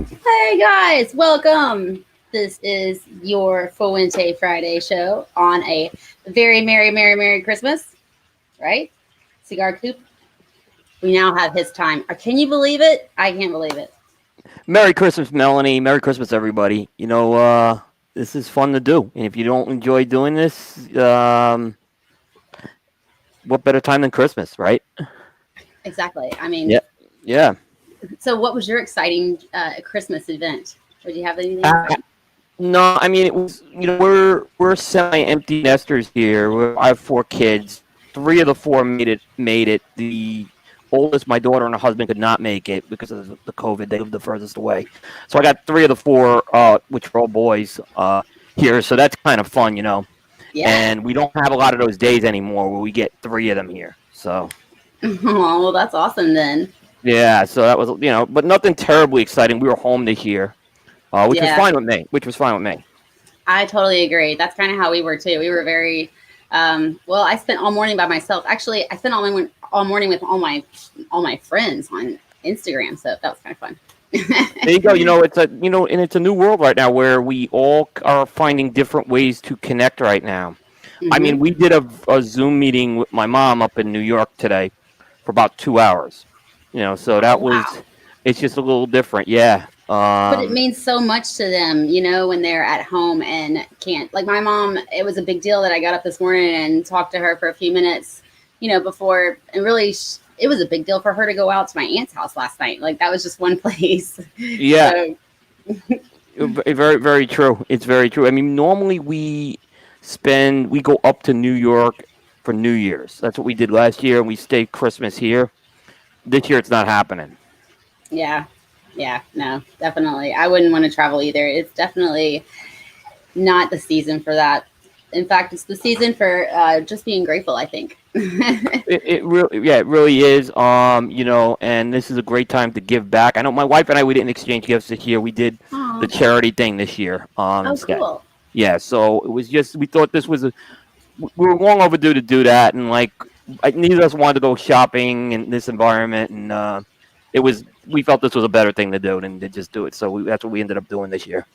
Hey guys, welcome. This is your Fuente Friday show on a very merry Christmas, right? Cigar Coop. We now have his time. Can you believe it? I can't believe it. Merry Christmas, Melanie. Merry Christmas, everybody. This is fun to do. And if you don't enjoy doing this, what better time than Christmas, right? Exactly. Yeah. Yeah. So what was your exciting Christmas event? Did you have anything Uh, exciting? no, I mean, it was, we're semi-empty nesters here. I have four kids. Three of the four made it. The oldest, my daughter and her husband, could not make it because of the COVID. They lived the furthest away. So I got three of the four, which are all boys, here. So that's kind of fun. Yeah. And we don't have a lot of those days anymore where we get three of them here. So Oh, well, that's awesome then. yeah, so that was but nothing terribly exciting. We were home this year, which was Yeah, fine with me. Which was fine with me. I totally agree. That's kind of how we were too. We were very well. I spent all morning by myself. Actually, I spent all morning with all my friends on Instagram, so that was kind of fun. There you go. And it's a new world right now where we all are finding different ways to connect right now. I Hmm. mean, we did a Zoom meeting with my mom up in New York today for about 2 hours. So Oh that wow! was it's just a little different. Yeah. But it means so much to them, when they're at home and can't. Like my mom, it was a big deal that I got up this morning and talked to her for a few minutes, before, and really, it was a big deal for her to go out to my aunt's house last night. Like that was just one place. Yeah. So Very, very true. It's very true. I mean, normally we go up to New York for New Year's. That's what we did last year, and we stayed Christmas here. This year, it's not happening. yeah, yeah, no, definitely. I wouldn't want to travel either. It's definitely not the season for that. In fact, it's the season for just being grateful, I think. It really, yeah, it really is. And this is a great time to give back. I know my wife and I, we didn't exchange gifts this year. We did the Oh, charity thing this year, oh, instead. cool. Yeah, so it was just we thought this was we were long overdue to do that, and neither of us wanted to go shopping in this environment, and we felt this was a better thing to do than to just do it. So that's what we ended up doing this year.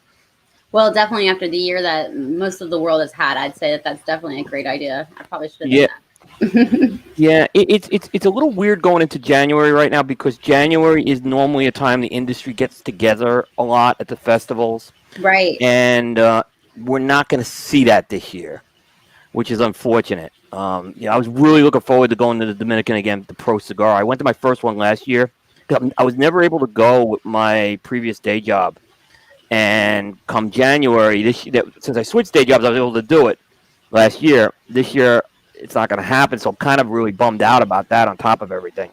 Well, definitely after the year that most of the world has had, I'd say that that's definitely a great idea. I probably should have done Yeah, that. yeah. It's a little weird going into January right now because January is normally a time the industry gets together a lot at the festivals, Right. and we're not going to see that this year, which is unfortunate. I was really looking forward to going to the Dominican again, the Pro Cigar. I went to my first one last year. I was never able to go with my previous day job, and come January since I switched day jobs, I was able to do it last year. This year, it's not going to happen, so I'm kind of really bummed out about that. On top of everything,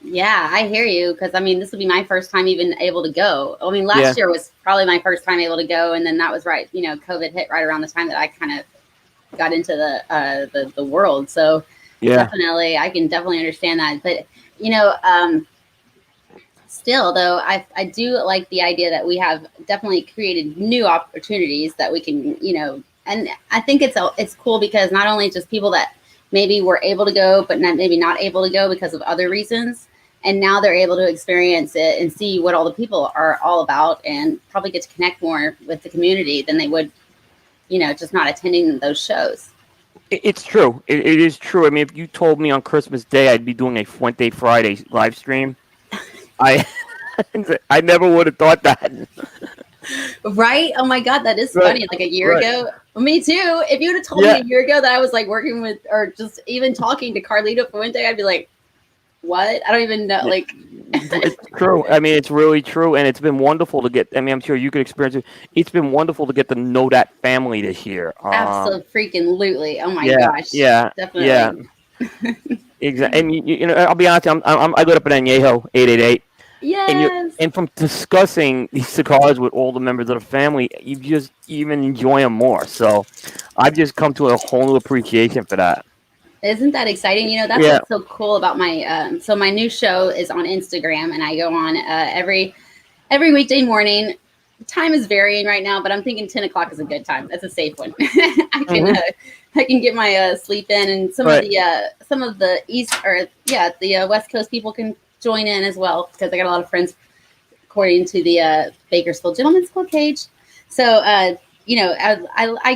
Yeah, I hear you because I mean, this will be my first time even able to go. I mean, yeah, last year was probably my first time able to go, and then that was right. COVID hit right around the time that I kind of got into the world. So yeah, definitely, I can definitely understand that. But you know, um, still though, I do like the idea that we have definitely created new opportunities that we can, and I think it's cool because not only just people that maybe were able to go but maybe not able to go because of other reasons, and now they're able to experience it and see what all the people are all about and probably get to connect more with the community than they would, just not attending those shows. it's true. It is true. I mean, if you told me on Christmas Day I'd be doing a Fuente Friday live stream, I I never would have thought that. Right? Oh my God, that is Right, funny. Like a year right, ago, me too. If you would have told me yeah. a year ago that I was like working with or just even talking to Carlito Fuente, I'd be like, what? I don't even know. Like, It's true. I mean, it's really true, and it's been wonderful to get. I mean, I'm sure you could experience it. It's been wonderful to get to know that family this year. absolutely freaking lutely. Oh my Yeah, gosh, yeah, yeah. definitely. Exactly. And I'll be honest. I grew up in Añejo 888, Yes. and from discussing these cigars with all the members of the family, you just even enjoy them more. So, I've just come to a whole new appreciation for that. Isn't that exciting? That's Yeah. what's so cool about so my new show is on Instagram and I go on every weekday morning. Time is varying right now, but I'm thinking 10 o'clock is a good time. That's a safe one. Hmm. I can get my sleep in, and Right. some of the east or yeah the West Coast people can join in as well because I got a lot of friends according to the Bakersfield Gentlemen's Club page. So, I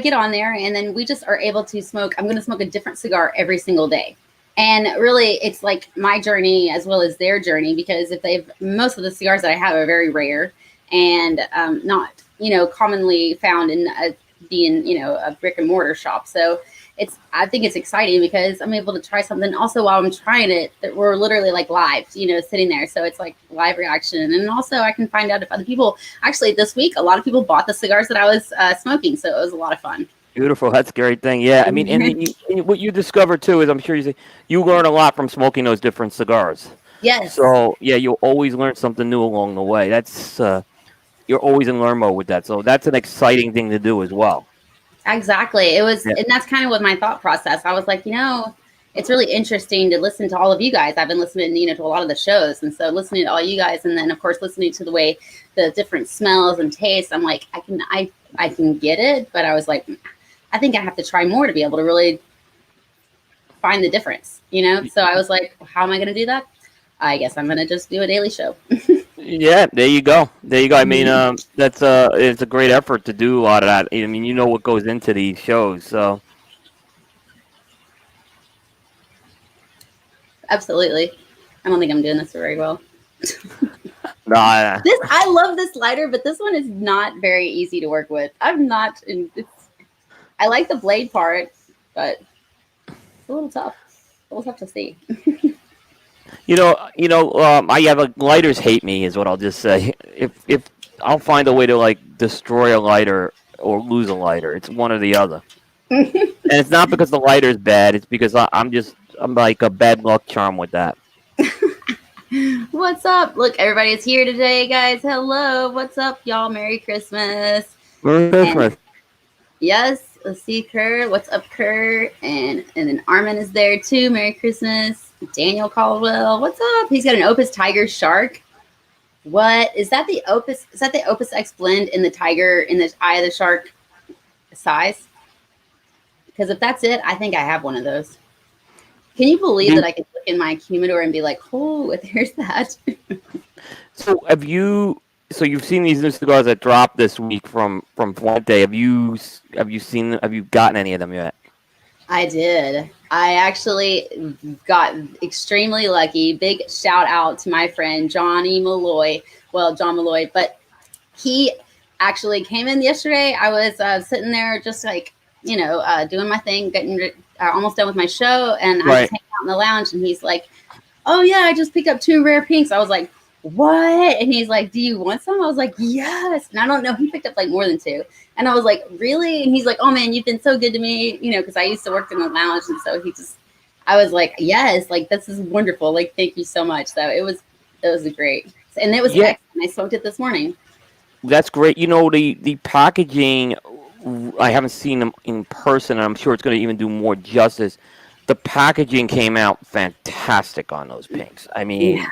get on there, and then we just are able to smoke. I'm going to smoke a different cigar every single day. And really, it's like my journey as well as their journey, because most of the cigars that I have are very rare and not, commonly found in being, a brick and mortar shop. So I think it's exciting because I'm able to try something. Also, while I'm trying it, that we're literally like live, sitting there. So it's like live reaction. And also I can find out if other people, actually this week, a lot of people bought the cigars that I was smoking. So it was a lot of fun. Beautiful. That's a great thing. Yeah. I mean, and what you discover too is, I'm sure you learn a lot from smoking those different cigars. Yes. So yeah, you'll always learn something new along the way. That's you're always in learn mode with that. So that's an exciting thing to do as well. Exactly. It was, and that's kind of what my thought process. I was like, it's really interesting to listen to all of you guys. I've been listening, to a lot of the shows, and so listening to all you guys, and then of course listening to the way the different smells and tastes. I'm like, I can get it, but I was like, I think I have to try more to be able to really find the difference, So I was like, how am I going to do that? I guess I'm going to just do a daily show. Yeah, there you go. I mean, it's a great effort to do a lot of that. I mean, what goes into these shows, so. Absolutely. I don't think I'm doing this very well. No, I love this lighter, but this one is not very easy to work with. I like the blade part, but it's a little tough. We'll have to see. I have lighters hate me is what I'll just say. If I'll find a way to like destroy a lighter or lose a lighter, it's one or the other. And it's not because the lighter is bad. It's because I'm like a bad luck charm with that. What's up? Look, everybody's here today, guys. Hello. What's up, y'all? Merry Christmas. Merry Christmas. Yes, let's see, Kerr. What's up, Kerr? And then Armin is there too. Merry Christmas. Daniel Caldwell. What's up? He's got an Opus Tiger Shark. What is that? The Opus? Is that the Opus X blend in the Tiger in the Eye of the Shark size? Because if that's it, I think I have one of those. Can you believe that I could look in my humidor and be like, "Oh, there's that." So you've seen these new cigars that dropped this week from Fuente. Have you seen them? Have you gotten any of them yet? I did. I actually got extremely lucky. Big shout out to my friend Johnny Malloy. Well, John Malloy, but he actually came in yesterday. I was sitting there just like, doing my thing, getting almost done with my show. And I was hanging out in the lounge, and he's like, "Oh yeah, I just picked up 2 rare pinks." I was like, "What?" And he's like, "Do you want some?" I was like, "Yes." And I don't know, he picked up like more than 2. And I was like, "Really?" And he's like, "Oh man, you've been so good to me," because I used to work in the lounge. And so I was like, "Yes, like this is wonderful. Like, thank you so much." So it was great. And it was excellent. I smoked it this morning. That's great. The packaging, I haven't seen them in person, and I'm sure it's going to even do more justice. The packaging came out fantastic on those pinks. I mean,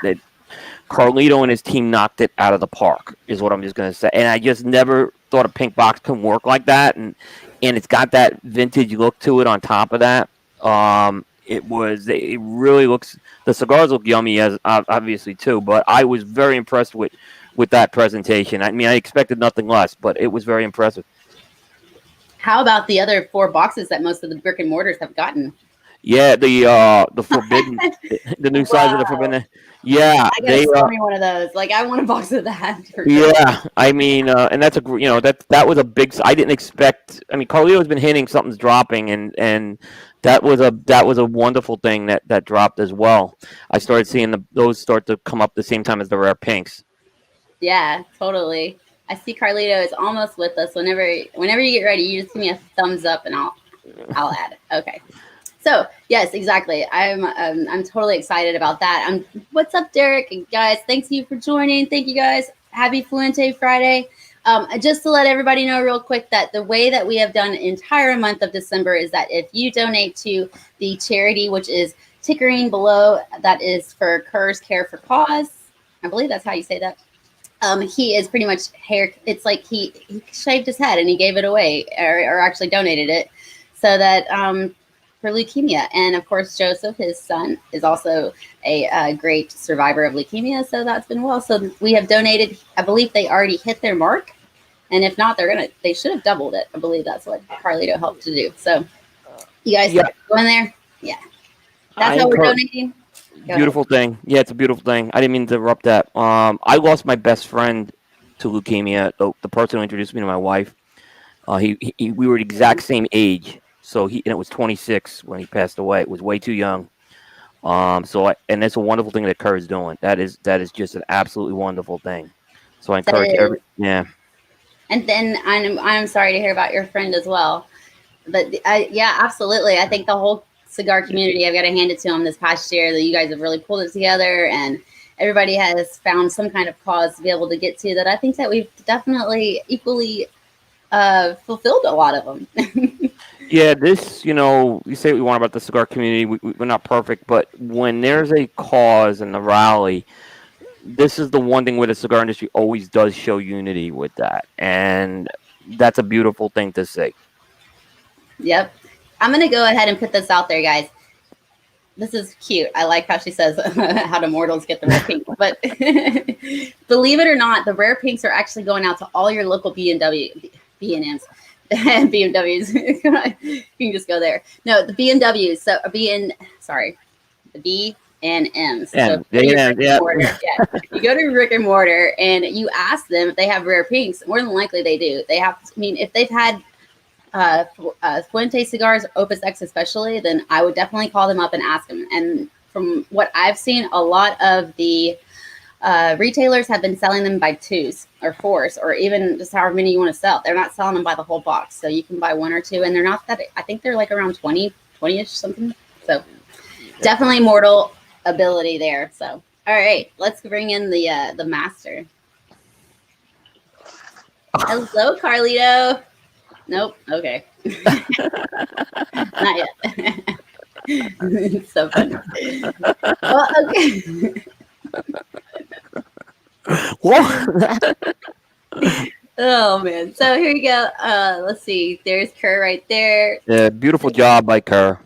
Carlito and his team knocked it out of the park, is what I'm just going to say. And I just never thought a pink box can work like that. And it's got that vintage look to it on top of that. It really looks, the cigars look yummy, as obviously too, but I was very impressed with that presentation. I mean, I expected nothing less, but it was very impressive. How about the other 4 boxes that most of the brick and mortars have gotten? Yeah, the forbidden, the new size of the forbidden. Yeah, I gotta sell me one of those. Like, I want a box of that. Yeah, I mean, and that's that was a big. I didn't expect. I mean, Carlito's been hinting something's dropping, and that was a wonderful thing that dropped as well. I started seeing those start to come up the same time as the rare pinks. Yeah, totally. I see Carlito is almost with us. Whenever you get ready, you just give me a thumbs up, and I'll add. Okay. So yes, exactly. I'm totally excited about that. What's up, Derek? And guys, thanks you for joining. Thank you guys. Happy Fuente Friday. Just to let everybody know real quick that the way that we have done the entire month of December is that if you donate to the charity, which is tickering below, that is for Kerr's Care for Cause. I believe that's how you say that. He is pretty much it's like he shaved his head and he gave it away or actually donated it so that for leukemia. And of course, Joseph, his son, is also a great survivor of leukemia. So that's been well. So we have donated. I believe they already hit their mark, and if not, they should have doubled it. I believe that's what Carlito helped to do. So you guys go in there. Yeah, that's how we're donating. Beautiful thing. Yeah, it's a beautiful thing. I didn't mean to interrupt that. I lost my best friend to leukemia. The person who introduced me to my wife. We were the exact same age. So and it was 26 when he passed away. It was way too young. And that's a wonderful thing that Kerr's doing. That is just an absolutely wonderful thing. So I encourage yeah. And then I'm sorry to hear about your friend as well. But yeah, absolutely. I think the whole cigar community, I've got to hand it to them this past year that you guys have really pulled it together, and everybody has found some kind of cause to be able to get to that. I think that we've definitely equally fulfilled a lot of them. Yeah, this, you say what we want about the cigar community. We're not perfect, but when there's a cause and a rally, this is the one thing where the cigar industry always does show unity with that. And that's a beautiful thing to see. Yep. I'm going to go ahead and put this out there, guys. This is cute. I like how she says how do mortals get the rare pink. But believe it or not, the rare pinks are actually going out to all your local B&Ms. BMWs. You can just go there. No, the BMWs. So the B and M's. So you go to Rick and Mortar and you ask them if they have rare pinks. More than likely they do. They have. I mean, if they've had Fuente cigars, Opus X especially, then I would definitely call them up and ask them. And from what I've seen, a lot of the retailers have been selling them by 2s or 4s or even just however many you want to sell. They're not selling them by the whole box. So you can buy 1 or 2, and they're not that, I think they're like around 20-ish something. So definitely mortal ability there. So, all right, let's bring in the master. Hello, Carlito. Nope. Okay. Not yet. It's so funny. Well, okay. What? Oh man. So here you go. Let's see. There's Kerr right there. Yeah, beautiful job by Kerr.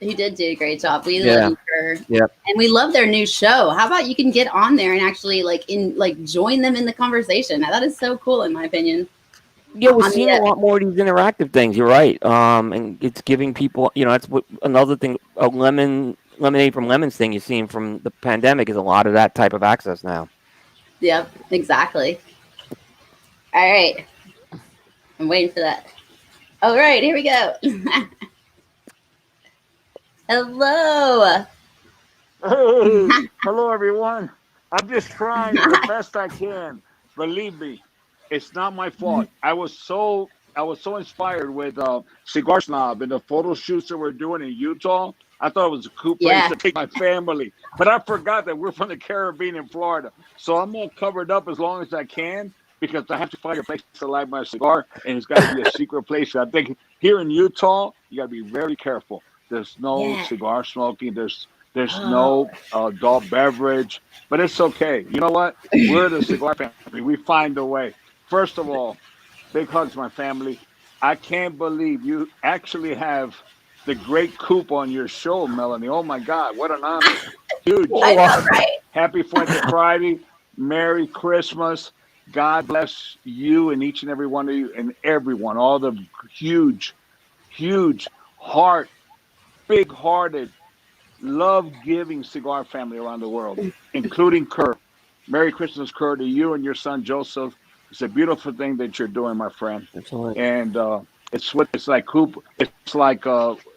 He did do a great job. We love you, Kerr. Yeah. And we love their new show. How about you can get on there and actually join them in the conversation? Now, that is so cool in my opinion. Yeah, we're seeing a lot more of these interactive things. You're right. And it's giving people, that's what another thing, a lemonade from lemons thing you're seeing from the pandemic is a lot of that type of access now. Yep, exactly. All right. I'm waiting for that. All right, here we go. Hello. Hey, hello everyone. I'm just trying the best I can. Believe me, it's not my fault. I was so inspired with Cigar Snob and the photo shoots that we're doing in Utah. I thought it was a cool place to take my family, but I forgot that we're from the Caribbean in Florida. So I'm all covered up as long as I can because I have to find a place to light my cigar, and it's got to be a secret place. I think here in Utah, you got to be very careful. There's no cigar smoking. There's no adult beverage, but it's okay. You know what? We're the cigar family. We find a way. First of all, big hugs, my family. I can't believe you actually have the great coupe on your show, Melanie. Oh my God, what an honor! Huge. I know, right? Happy Fuente Friday. Merry Christmas. God bless you and each and every one of you and everyone. All the huge heart, big-hearted, love-giving cigar family around the world, including Kerr. Merry Christmas, Kerr, to you and your son Joseph. It's a beautiful thing that you're doing, my friend. Absolutely. And it's like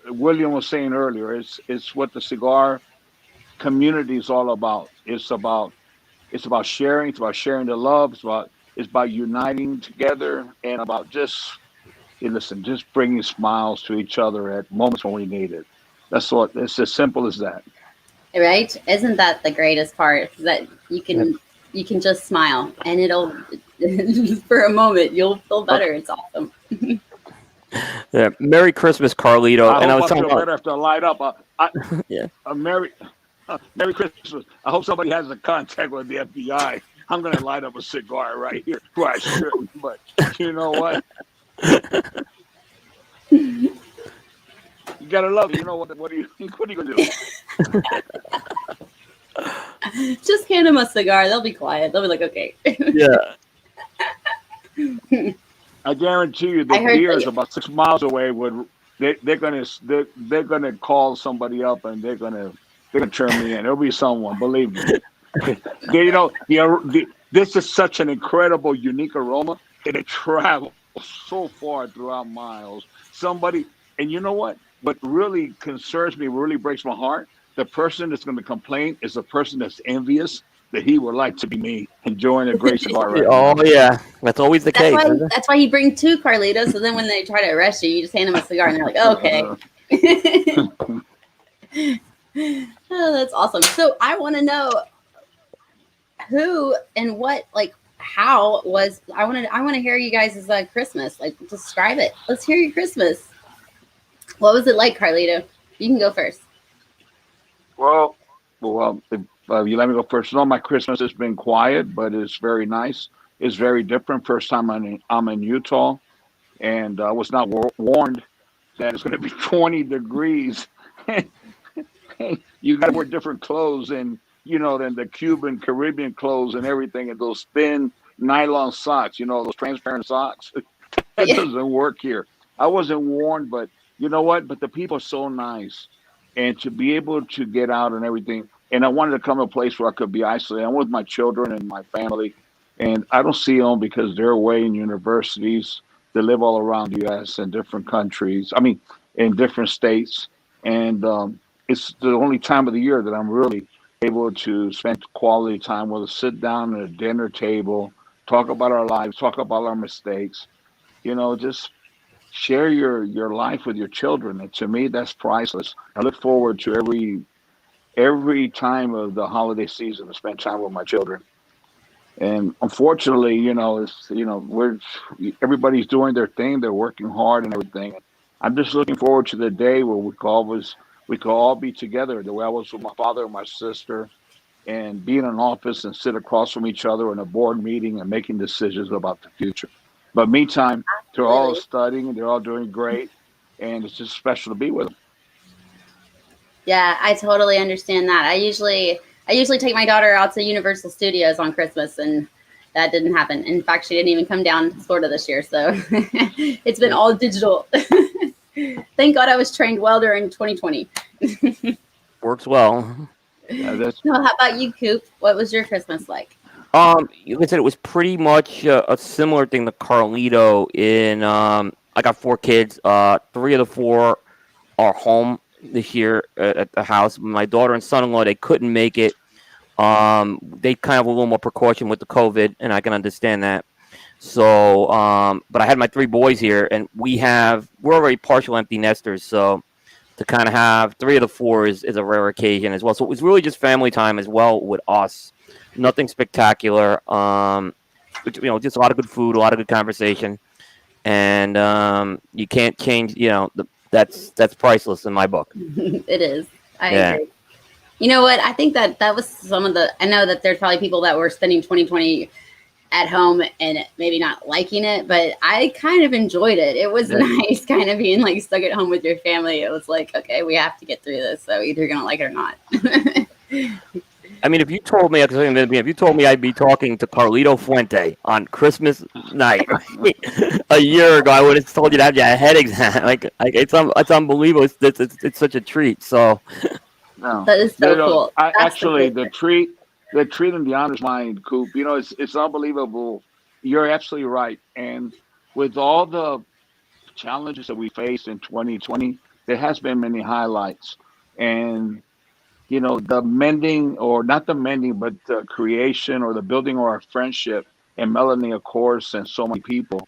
William was saying earlier. It's what the cigar community is all about. It's about sharing. It's about sharing the love. It's about uniting together and about just bringing smiles to each other at moments when we need it. It's as simple as that. Right? Isn't that the greatest part? That you can just smile and it'll for a moment you'll feel better. It's awesome. Yeah. Merry Christmas, Carlito. I hope I feel better after I light up. Merry Christmas. I hope somebody has a contact with the FBI. I'm going to light up a cigar right here. Well, I shouldn't, but you know what? gotta love it. You know what? What are you gonna do? Just hand them a cigar. They'll be quiet. They'll be like, okay. Yeah. I guarantee you, the I heard deer is that. about 6 miles away. They're gonna call somebody up and they're gonna turn me in. It'll be someone, believe me. This is such an incredible, unique aroma, and it travels so far throughout miles. Somebody, and you know what? What really concerns me, really breaks my heart. The person that's going to complain is the person that's envious that he would like to be me, enjoying a great cigar right Oh now. yeah, that's always the That's case. why. Isn't it? That's why he brings two Carlitos. So then when they try to arrest you, you just hand them a cigar, and they're like, oh, okay. Oh, that's awesome. So I want to know who and what, like, how was. I want to hear you guys' Christmas. Like, describe it. Let's hear your Christmas. What was it like, Carlito? You can go first. Well, if you let me go first. No, my Christmas has been quiet, but it's very nice. It's very different. First time I'm in Utah, and I was not warned that it's going to be 20 degrees. You got to wear different clothes, and than the Cuban Caribbean clothes and everything, and those thin nylon socks. Those transparent socks. That Yeah. doesn't work here. I wasn't warned, but you know what? But the people are so nice, and to be able to get out and everything. And I wanted to come to a place where I could be isolated. I'm with my children and my family, and I don't see them because they're away in universities. They live all around the U.S. and different countries. I mean, in different states, and it's the only time of the year that I'm really able to spend quality time with us, sit down at a dinner table, talk about our lives, talk about our mistakes. Just share your life with your children. And to me, that's priceless. I look forward to every time of the holiday season to spend time with my children. And unfortunately, we're everybody's doing their thing. They're working hard and everything. I'm just looking forward to the day where we could all be together. The way I was with my father and my sister, and be in an office and sit across from each other in a board meeting and making decisions about the future. But meantime, they're all Absolutely. studying, they're all doing great, and it's just special to be with them. Yeah, I totally understand that. I usually take my daughter out to Universal Studios on Christmas, and that didn't happen. In fact, she didn't even come down to Florida this year, so it's been all digital. Thank God I was trained well during 2020. Works well. Yeah, that's So, how about you, Coop? What was your Christmas like? Like I said, it was pretty much a similar thing to Carlito. I got 4 kids. Three of the four are home this year at the house. My daughter and son-in-law, they couldn't make it. They kind of have a little more precaution with the COVID, and I can understand that. So, but I had my 3 boys here, and we're already partial empty nesters, so to kind of have 3 of the 4 is a rare occasion as well. So it was really just family time as well with us. Nothing spectacular. Just a lot of good food, a lot of good conversation, and you can't change. That's priceless in my book. It is. I Yeah. agree. You know what? I think that was some of the. I know that there's probably people that were spending 2020 at home and maybe not liking it, but I kind of enjoyed it. It was Yeah. nice kind of being like stuck at home with your family. It was like, okay, we have to get through this. So either you're going to like it or not. I mean, if you told me I'd be talking to Carlito Fuente on Christmas night a year ago, I would have told you to have your head exam. It's unbelievable. It's such a treat. So no. That is so cool. I That's the actually great part. the treat and the honors mine, Coop. It's unbelievable. You're absolutely right. And with all the challenges that we faced in 2020, there has been many highlights. And the mending, or not the mending, but the creation or the building of our friendship, and Melanie, of course, and so many people,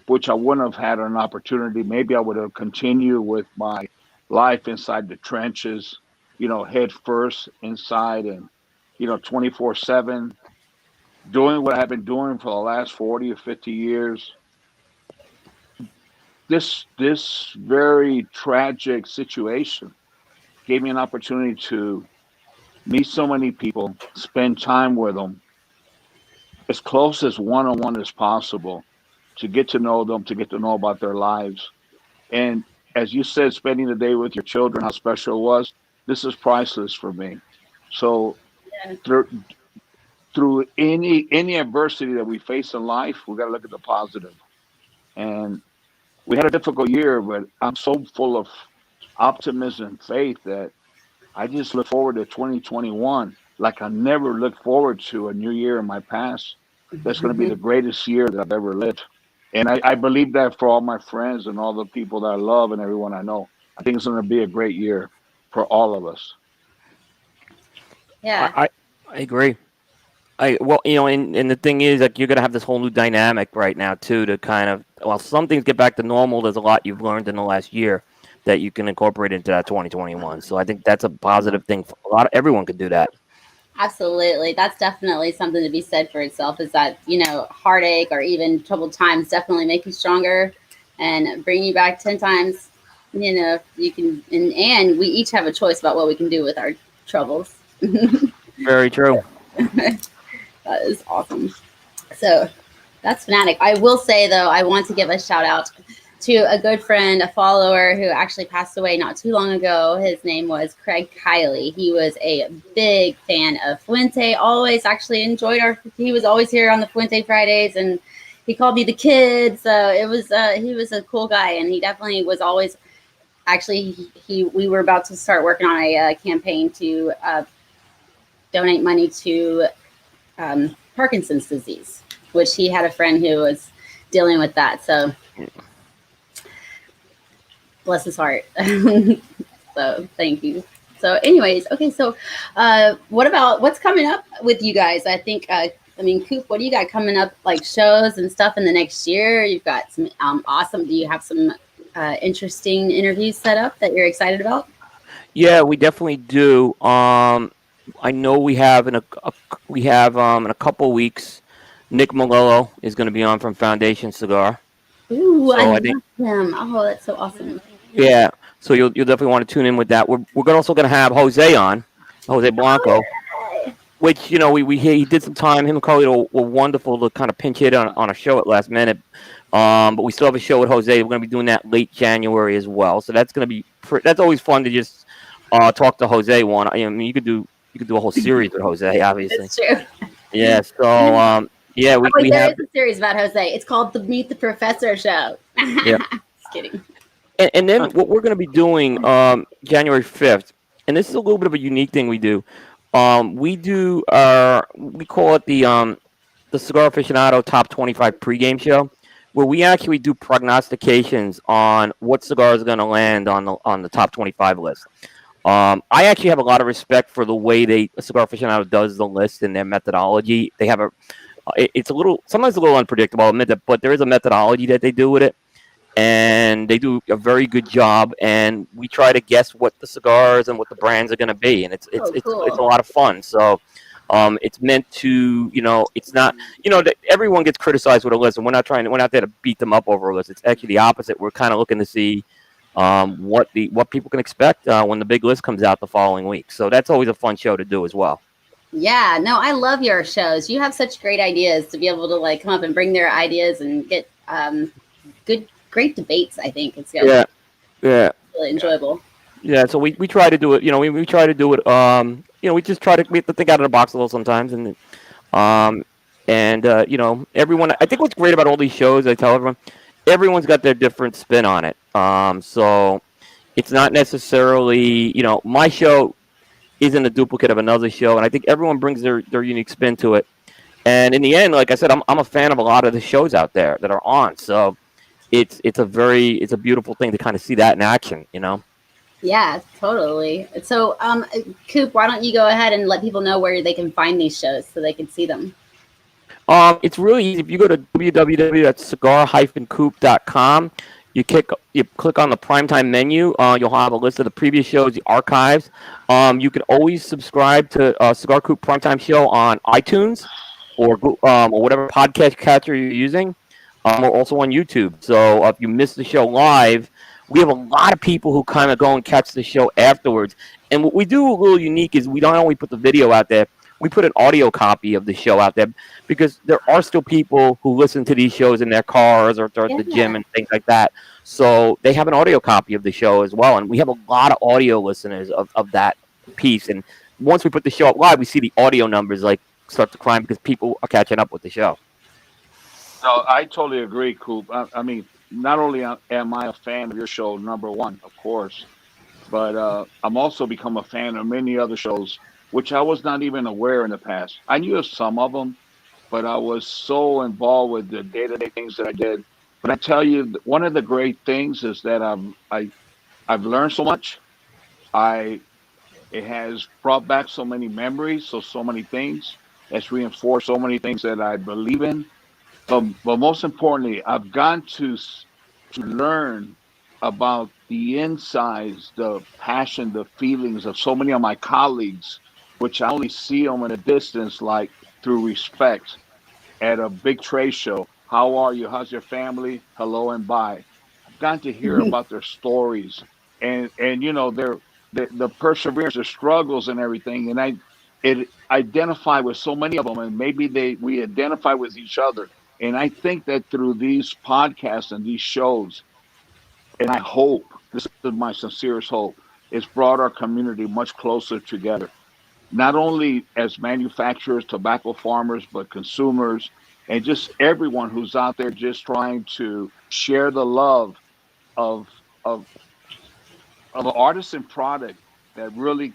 which I wouldn't have had an opportunity. Maybe I would have continued with my life inside the trenches, head first inside, and 24/7, doing what I've been doing for the last 40 or 50 years. This very tragic situation gave me an opportunity to meet so many people, spend time with them, as close as one-on-one as possible, to get to know them, to get to know about their lives. And as you said, spending the day with your children, how special it was. This is priceless for me. So Yeah. through through any adversity that we face in life, we got to look at the positive. And we had a difficult year, but I'm so full of optimism and faith that I just look forward to 2021 like I never looked forward to a new year in my past. That's going to be the greatest year that I've ever lived. And I believe that for all my friends and all the people that I love and everyone I know. I think it's going to be a great year for all of us. Yeah. I agree. Well, and the thing is, like, you're gonna have this whole new dynamic right now too, to kind of, while some things get back to normal, there's a lot you've learned in the last year that you can incorporate into that 2021. So I think that's a positive thing. For a lot of everyone could do that. Absolutely. That's definitely something to be said for itself, is that, heartache or even troubled times definitely make you stronger and bring you back 10 times. You can, and we each have a choice about what we can do with our troubles. Very true. That is awesome. So that's Fanatic. I will say, though, I want to give a shout out to a good friend, a follower who actually passed away not too long ago. His name was Craig Kiley. He was a big fan of Fuente, always actually enjoyed he was always here on the Fuente Fridays, and he called me the kid. So he was a cool guy, and he definitely was always, actually, we were about to start working on a campaign to donate money to Parkinson's disease, which he had a friend who was dealing with that. So bless his heart. So thank you. So anyways, okay. So what's coming up with you guys? I think, Coop, what do you got coming up, like shows and stuff in the next year? You've got some awesome, do you have some interesting interviews set up that you're excited about? Yeah, we definitely do. I know we have in a couple weeks, Nick Malillo is going to be on from Foundation Cigar. Ooh, So I I think, love him. Oh, that's so awesome. yeah. So you'll definitely want to tune in with that. We're also going to have Jose on, Jose Blanco, which he did some time. Him and Carlito were wonderful to kind of pinch hit on a show at last minute. But we still have a show with Jose. We're going to be doing that late January as well. So that's going to be that's always fun to just talk to Jose one. I mean, you could do a whole series with Jose, obviously. That's true. Yeah. So yeah, we there have is a series about Jose. It's called the Meet the Professor Show. Yeah. Just kidding. And then what we're going to be doing January 5th, and this is a little bit of a unique thing we do. We call it the Cigar Aficionado Top 25 pregame show, where we actually do prognostications on what cigars are going to land on the top 25 list. I actually have a lot of respect for the way Cigar Aficionado does the list and their methodology. They have it's sometimes a little unpredictable, I'll admit that, but there is a methodology that they do with it, and they do a very good job. And we try to guess what the cigars and what the brands are going to be, and it's a lot of fun. So it's meant to, it's not, that everyone gets criticized with a list, and we're not there to beat them up over a list. It's actually the opposite. We're kind of looking to see what people can expect when the big list comes out the following week. So that's always a fun show to do as well. Yeah, no, I love your shows. You have such great ideas to be able to come up and bring their ideas and get great debates. I think it's good. Yeah, really enjoyable. Yeah, so we try to do it. We try to do it. We just try to think out of the box a little sometimes, and everyone. I think what's great about all these shows, I tell everyone's got their different spin on it. So it's not necessarily, my show isn't a duplicate of another show, and I think everyone brings their unique spin to it. And in the end, like I said, I'm a fan of a lot of the shows out there that are on. So it's a beautiful thing to kind of see that in action, Yeah, totally. So, Coop, why don't you go ahead and let people know where they can find these shows so they can see them? It's really easy. If you go to www.cigar-coop.com, you click on the primetime menu. You'll have a list of the previous shows, the archives. You can always subscribe to Cigar Coop Primetime Show on iTunes or whatever podcast catcher you're using. We're also on YouTube. So if you miss the show live, we have a lot of people who kind of go and catch the show afterwards. And what we do a little unique is we don't only put the video out there, we put an audio copy of the show out there because there are still people who listen to these shows in their cars or at the gym Yeah. and things like that. So they have an audio copy of the show as well. And we have a lot of audio listeners of that piece. And once we put the show up live, we see the audio numbers like start to climb because people are catching up with the show. No, I totally agree, Coop. I mean, not only am I a fan of your show, number one, of course, but I'm also become a fan of many other shows, which I was not even aware in the past. I knew of some of them, but I was so involved with the day-to-day things that I did. But I tell you, one of the great things is that I've learned so much. I It has brought back so many memories, so many things. It's reinforced so many things that I believe in. But most importantly, I've gone to learn about the insides, the passion, the feelings of so many of my colleagues, which I only see them in a distance, like through respect at a big trade show. How are you? How's your family? Hello and bye. I've gotten to hear about their stories and their the perseverance, the struggles, and everything. And I it identify with so many of them, and maybe we identify with each other. And I think that through these podcasts and these shows, and I hope this is my sincerest hope, it's brought our community much closer together not only as manufacturers, tobacco farmers, but consumers, and just everyone who's out there just trying to share the love of of of an artisan product that really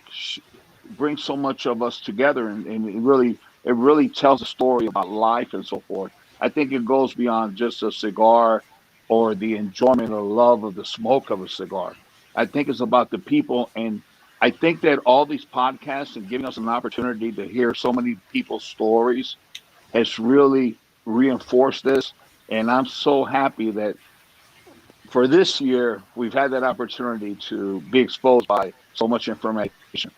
brings so much of us together, and it really tells a story about life and so forth. I think it goes beyond just a cigar or the enjoyment or love of the smoke of a cigar. I think it's about the people, and I think that all these podcasts and giving us an opportunity to hear so many people's stories has really reinforced this. And I'm so happy that for this year we've had that opportunity to be exposed by so much information.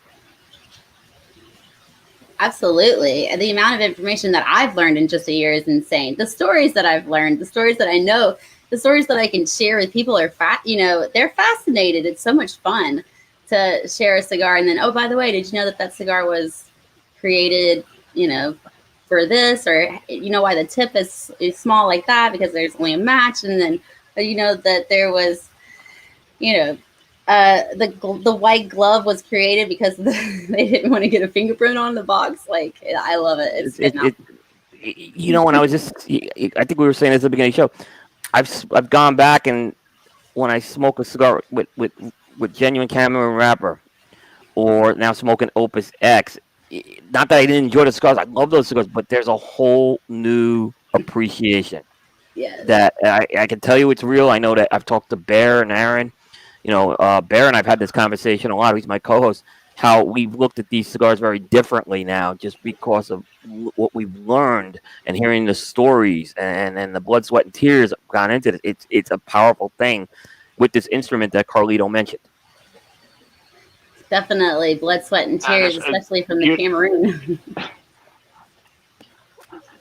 Absolutely. And the amount of information that I've learned in just a year is insane. The stories that I've learned, the stories that I know, the stories that I can share with people are they're fascinated. It's so much fun to share a cigar. And then, oh, by the way, did you know that cigar was created, for this, or why the tip is small like that because there's only a match. And then, that there was, the white glove was created because they didn't want to get a fingerprint on the box. Like, I love it. When I was I think we were saying this at the beginning of the show. I've gone back, and when I smoke a cigar with genuine Cameron wrapper, or now smoking Opus X, not that I didn't enjoy the cigars, I love those cigars, but there's a whole new appreciation. Yes. That I can tell you it's real. I know that I've talked to Bear and Aaron. Bear and I've had this conversation a lot. He's my co-host. How we've looked at these cigars very differently now, just because of what we've learned and hearing the stories and the blood, sweat, and tears gone into it. It's a powerful thing with this instrument that Carlito mentioned. Definitely blood, sweat, and tears, especially from the Cameroon.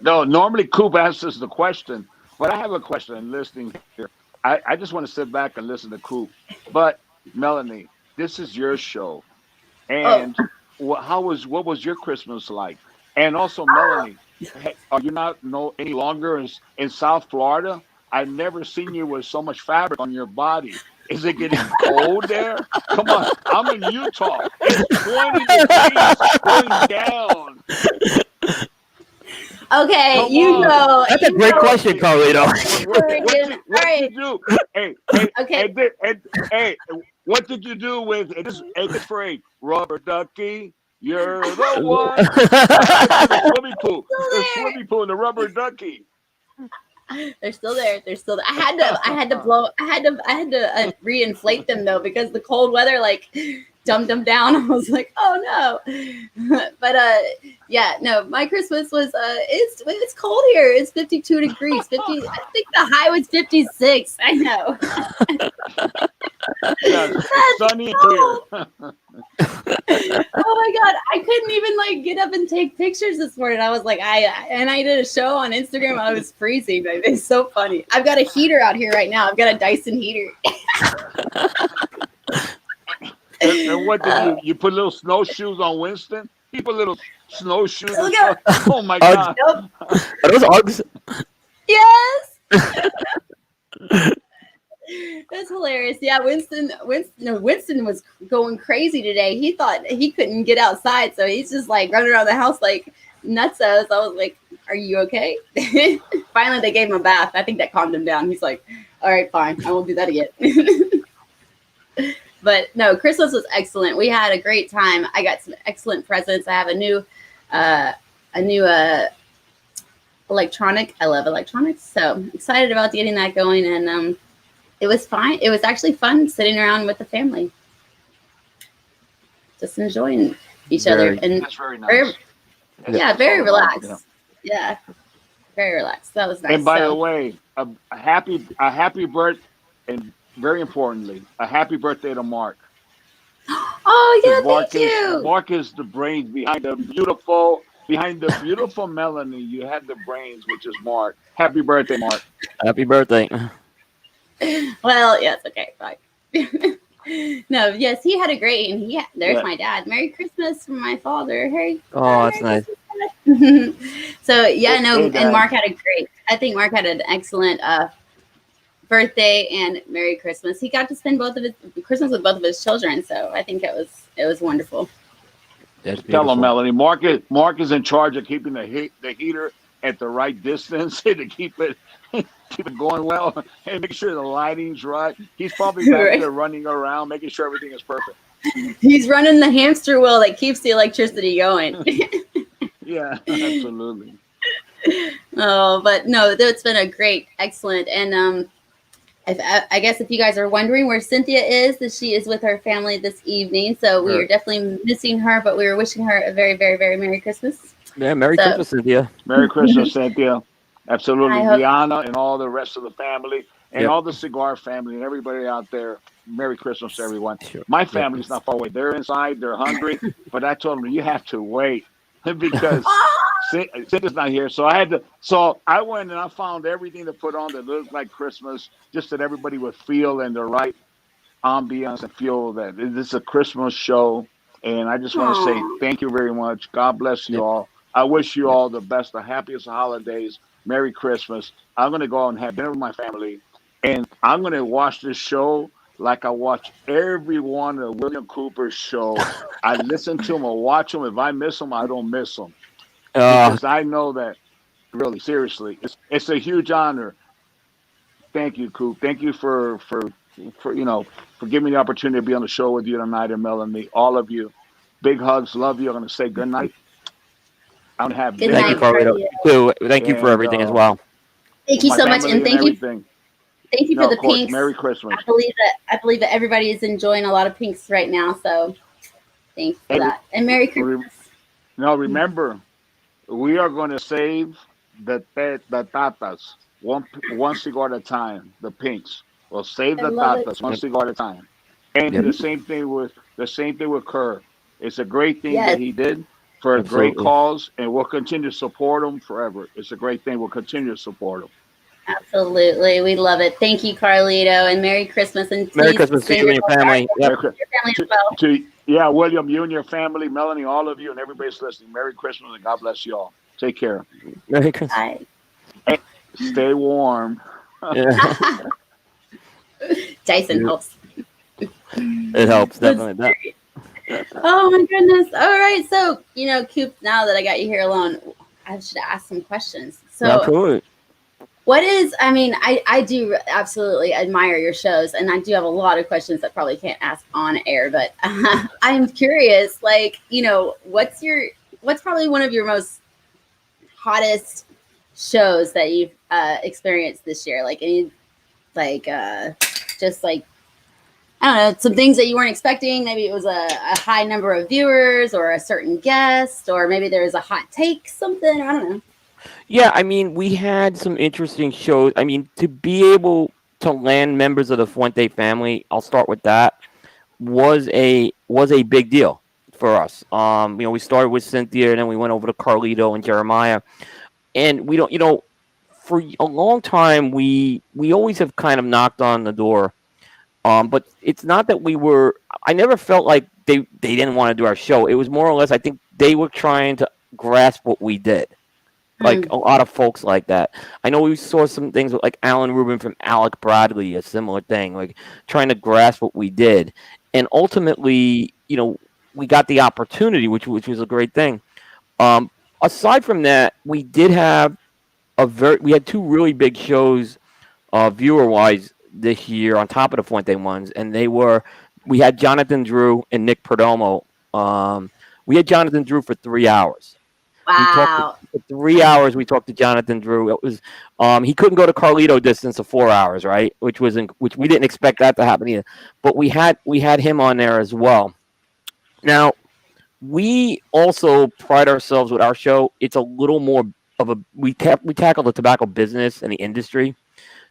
No, normally Coop answers the question, but I have a question listening here. I just want to sit back and listen to Coop. But Melanie, this is your show. And what was your Christmas like? And also, Melanie, are you not any longer in South Florida? I've never seen you with so much fabric on your body. Is it getting cold there? Come on, I'm in Utah. It's 20 degrees going down. Okay, know. That's a great question, Carlito. What did you do? Hey, okay. Hey, what did you do with this? It's free. Rubber ducky, you're the one. The swimming pool. The swimming pool and the rubber ducky. They're still there. I had to reinflate them though, because the cold weather dumped them down. I was like, oh no. But my Christmas was it's cold here. It's 52 degrees. I think the high was 56. I know. Yeah, sunny here. Oh my god, I couldn't even get up and take pictures this morning. I was like, I did a show on Instagram. I was freezing. It's so funny. I've got a heater out here right now. I've got a Dyson heater. And what did you put little snowshoes on Winston? He put little snowshoes and Look stuff. at Oh my Uggs. God. Nope. Are those Uggs? Yes. That's hilarious. Yeah, Winston was going crazy today. He thought he couldn't get outside, so he's just like running around the house like nutsos. I was like, "Are you okay?" Finally, they gave him a bath. I think that calmed him down. He's like, "All right, fine. I won't do that again." But no, Christmas was excellent. We had a great time. I got some excellent presents. I have a new electronic. I love electronics, so I'm excited about getting that going. And it was fine. It was actually fun sitting around with the family, just enjoying each other, and That's very nice. very all relaxed. about, Yeah, very relaxed. That was nice. And by the way, a happy birth, and very importantly, a happy birthday to Mark. Oh yeah, thank you. Mark is the brains behind the beautiful Melanie. You had the brains, which is Mark. Happy birthday, Mark. Happy birthday. Well, yes, okay, fine. No, yes, he had a great, and there's my dad. Merry Christmas from my father. Hey. Oh, that's nice. So yeah, no, Hey, and Dad. Mark had I think Mark had an excellent birthday and Merry Christmas. He got to spend both of his Christmas with both of his children, so I think it was wonderful. That's Tell beautiful. him, Melanie. Mark is in charge of keeping the heater at the right distance to keep it going well and make sure the lighting's right. He's probably back Right. there running around, making sure everything is perfect. He's running the hamster wheel that keeps the electricity going. Yeah, absolutely. Oh, but no, it's been a great, excellent, and I guess if you guys are wondering where Cynthia is, that she is with her family this evening. So we are definitely missing her, but we were wishing her a very, very, very Merry Christmas. Yeah, Merry Christmas, Cynthia. Merry Christmas, Cynthia. Absolutely. I hope- Diana and all the rest of the family and Yep. all the cigar family and everybody out there. Merry Christmas to everyone. Sure. My family's not far away. They're inside. They're hungry. But I told them, you have to wait because Cynthia's not here. So I went and I found everything to put on that looked like Christmas, just that everybody would feel in the right ambiance and feel that this is a Christmas show. And I just want to say thank you very much. God bless you all. I wish you all the best, the happiest holidays. Merry Christmas. I'm going to go and have dinner with my family. And I'm going to watch this show like I watch every one of William Cooper's show. I listen to him or watch him. If I miss him, I don't miss him. Because I know that, really, seriously, it's a huge honor. Thank you, Coop. Thank you for giving me the opportunity to be on the show with you tonight, and Melanie, all of you. Big hugs. Love you. I'm going to say good night. I'm going to have Good Thank you, night, Carlito. Carlito. Thank you for And, everything as well. Thank you my so much, family and thank you everything. for the Of course. pinks. Merry Christmas. I believe that everybody is enjoying a lot of pinks right now. So thanks for that, and Merry Christmas. Now remember, we are going to save the tatas one cigar at a time. The pinks. We'll save I the love it. tatas one cigar at a time. And Yep. the same thing with Kerr. It's a great thing Yes. that he did for a great Absolutely. cause, and we'll continue to support him forever. It's a great thing. We'll continue to support him. Absolutely, we love it. Thank you, Carlito, and Merry Christmas, and Merry please Christmas to send you and your family. Yep. Merry Chris- your family as well. Yeah, William, you and your family, Melanie, all of you, and everybody's listening. Merry Christmas, and God bless you all. Take care. Merry Christmas. Bye. Stay warm. Yeah. Jason helps. It helps, definitely. Oh my goodness! All right, so Coop. Now that I got you here alone, I should ask some questions. So, Absolutely. what is? I mean, I do absolutely admire your shows, and I do have a lot of questions that probably can't ask on air. But I'm curious, like, what's probably one of your most hottest shows that you've experienced this year? Like any, just like, I don't know, some things that you weren't expecting. Maybe it was a high number of viewers or a certain guest, or maybe there was a hot take, something. I don't know. Yeah, I mean, we had some interesting shows. I mean, to be able to land members of the Fuente family, I'll start with that, was a big deal for us. We started with Cynthia, and then we went over to Carlito and Jeremiah. And we don't, for a long time, we always have kind of knocked on the door. But it's not that I never felt like they didn't want to do our show. It was more or less, I think they were trying to grasp what we did. Like a lot of folks like that. I know we saw some things with like Alan Rubin from Alec Bradley, a similar thing, like trying to grasp what we did. And ultimately, we got the opportunity, which was a great thing. Aside from that, we did have we had two really big shows, viewer wise, this year on top of the Fuente ones, and we had Jonathan Drew and Nick Perdomo. We had Jonathan Drew for 3 hours. We talked Wow. for 3 hours. We talked to Jonathan Drew. It was he couldn't go to Carlito distance of 4 hours, right? Which we didn't expect that to happen either. But we had him on there as well. Now, we also pride ourselves with our show. It's a little more of a we tackle the tobacco business and the industry.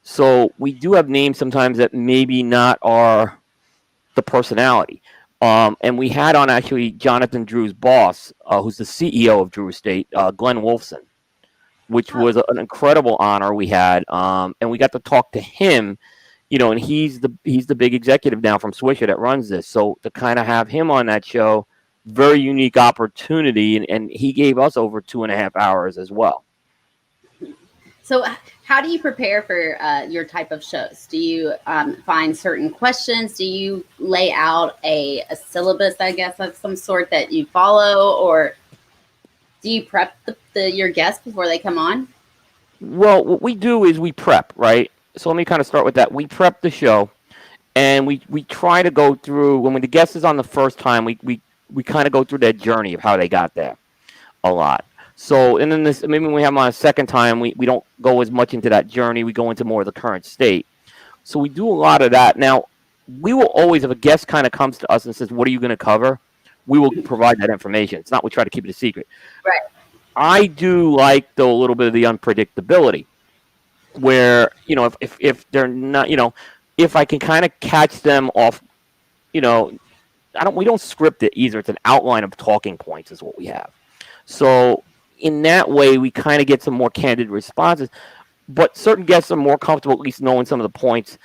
So we do have names sometimes that maybe not are the personality. And we had on actually Jonathan Drew's boss, who's the CEO of Drew Estate, Glenn Wolfson, which was an incredible honor we had. And we got to talk to him, and he's the big executive now from Swisher that runs this. So to kind of have him on that show, very unique opportunity, and he gave us over 2.5 hours as well. So how do you prepare for your type of shows? Do you find certain questions? Do you lay out a syllabus, I guess, of some sort that you follow? Or do you prep your guests before they come on? Well, what we do is we prep, right? So let me kind of start with that. We prep the show, and we try to go through, when the guest is on the first time, we kind of go through their journey of how they got there a lot. So, and then maybe when we have them on a second time, we don't go as much into that journey. We go into more of the current state. So we do a lot of that. Now, we will always, if a guest kind of comes to us and says, what are you going to cover? We will provide that information. It's not we try to keep it a secret. Right. I do like, though, a little bit of the unpredictability where, if they're not, if I can kind of catch them off, we don't script it either. It's an outline of talking points is what we have. So in that way, we kind of get some more candid responses. But certain guests are more comfortable at least knowing some of the points.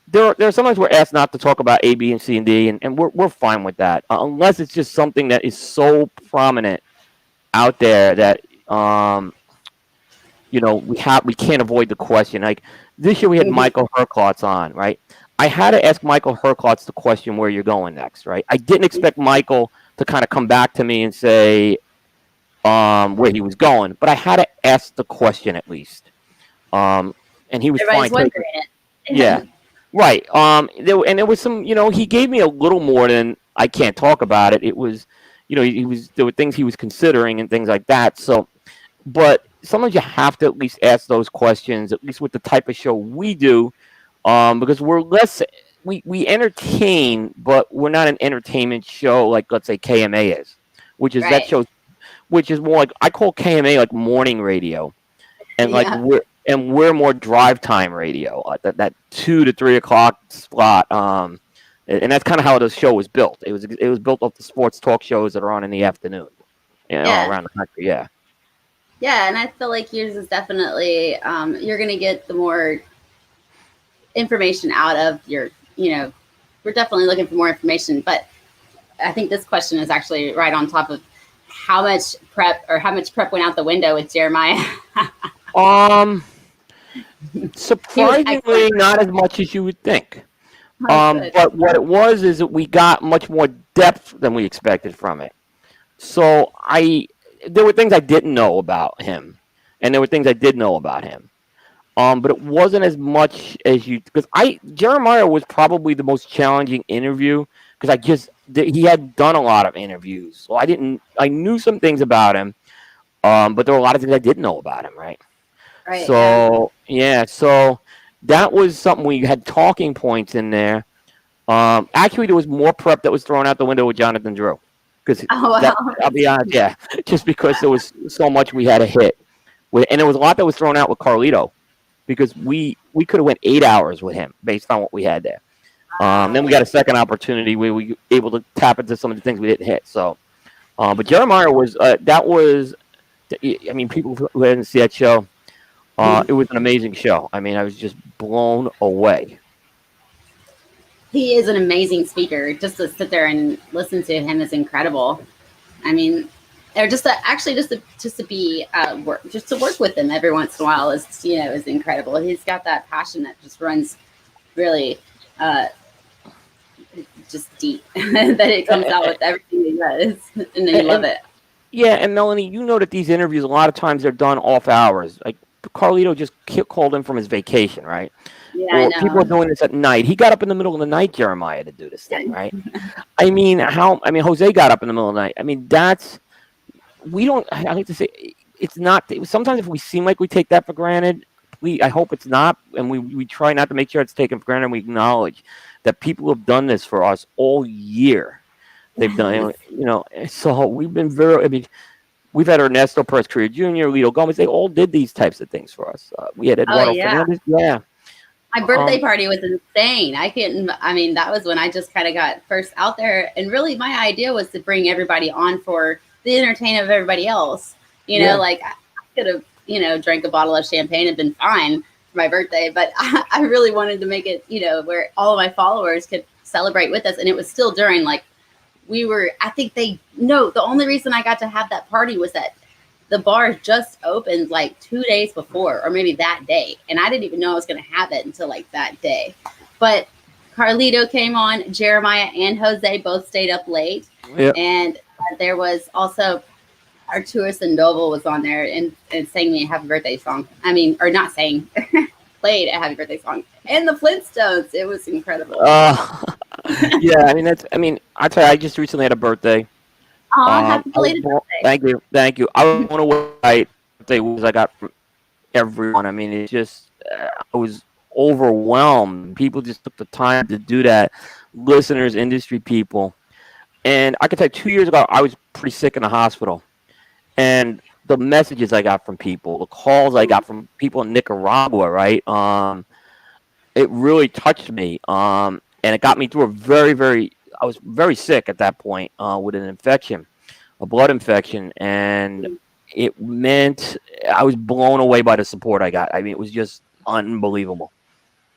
There are sometimes we're asked not to talk about A, B, and C, and D, and we're fine with that. Unless it's just something that is so prominent out there that, we can't avoid the question. Like this year we had Michael Herklotz on, right? I had to ask Michael Herklotz the question where you're going next, right? I didn't expect Michael to kind of come back to me and say, where he was going, but I had to ask the question at least. And he was Everybody's fine. wondering it. Yeah, right. There was some, he gave me a little more than I can't talk about it. It was, there were things he was considering and things like that. So, but sometimes you have to at least ask those questions, at least with the type of show we do, because we're less, we entertain, but we're not an entertainment show like, let's say, KMA is, which is that show. Which is more like, I call KMA like morning radio, and like we're more drive time radio, that 2 to 3 o'clock slot. And that's kind of how the show was built. It was built off the sports talk shows that are on in the afternoon, around the country. Yeah. Yeah, and I feel like yours is definitely you're going to get the more information out of your. We're definitely looking for more information, but I think this question is actually right on top of. How much prep went out the window with Jeremiah? Surprisingly, not as much as you would think. But what it was is that we got much more depth than we expected from it. So there were things I didn't know about him, and there were things I did know about him. But it wasn't as much as Jeremiah was probably the most challenging interview because he had done a lot of interviews. So I knew some things about him, but there were a lot of things I didn't know about him, right? Right. So, so that was something we had talking points in there. Actually, there was more prep that was thrown out the window with Jonathan Drew. I'll be honest, just because there was so much we had to hit. And there was a lot that was thrown out with Carlito because we could have went 8 hours with him based on what we had there. Then we got a second opportunity where we were able to tap into some of the things we didn't hit. So, but Jeremiah was people who didn't see that show, it was an amazing show. I was just blown away. He is an amazing speaker. Just to sit there and listen to him is incredible. And or just to be work, just to work with him every once in a while is incredible. He's got that passion that just runs really just deep that it comes out with everything he does, and I love it. Yeah, and Melanie, you know that these interviews a lot of times they're done off hours. Like Carlito just called in from his vacation, right? Yeah, I Or people are know. doing this at night. He got up in the middle of the night, Jeremiah, to do this thing, right? I mean, Jose got up in the middle of the night. I mean, we don't. I hate to say, it's not. Sometimes if we seem like we take that for granted, I hope it's not, and we try not to make sure it's taken for granted. And we acknowledge that people have done this for us all year. They've done, so we've been we've had Ernesto Perez Carrillo Jr., Lito Gomez. They all did these types of things for us. We had Eduardo Fernandez. Yeah. My birthday party was insane. That was when I just kind of got first out there. And really my idea was to bring everybody on for the entertainment of everybody else. Like I could have, drank a bottle of champagne and been fine for my birthday. But I really wanted to make it, where all of my followers could celebrate with us. And it was still during the only reason I got to have that party was that the bar just opened like 2 days before, or maybe that day. And I didn't even know I was going to have it until like that day. But Carlito came on, Jeremiah and Jose both stayed up late. Yep. And there was also Arturo Sandoval was on there and sang me a happy birthday song. Or not sang, played a happy birthday song. And the Flintstones. It was incredible. Yeah, I tell you, I just recently had a birthday. Happy belated birthday. Thank you. I don't know what birthday was I got from everyone. It's just, I was overwhelmed. People just took the time to do that. Listeners, industry people. And I can tell you, 2 years ago, I was pretty sick in the hospital. And the messages I got from people, the calls I got from people in Nicaragua, right? It really touched me. And it got me through I was very sick at that point with an infection, a blood infection. And it meant I was blown away by the support I got. It was just unbelievable.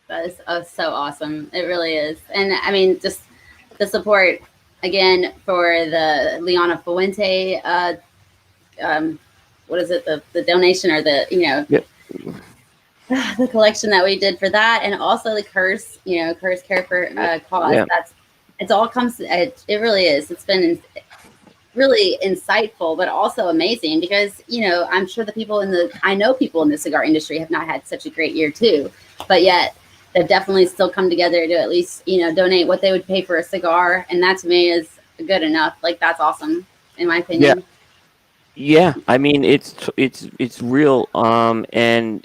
That is so awesome. It really is. And just the support again for the Liana Fuente, what is it? The donation or Yep. the collection that we did for that. And also the Curse Care for Cause. Yeah. It all comes, it really is. It's been really insightful, but also amazing because, I'm sure I know people in the cigar industry have not had such a great year too, but yet they've definitely still come together to at least, donate what they would pay for a cigar. And that to me is good enough. Like that's awesome in my opinion. Yeah. It's real. And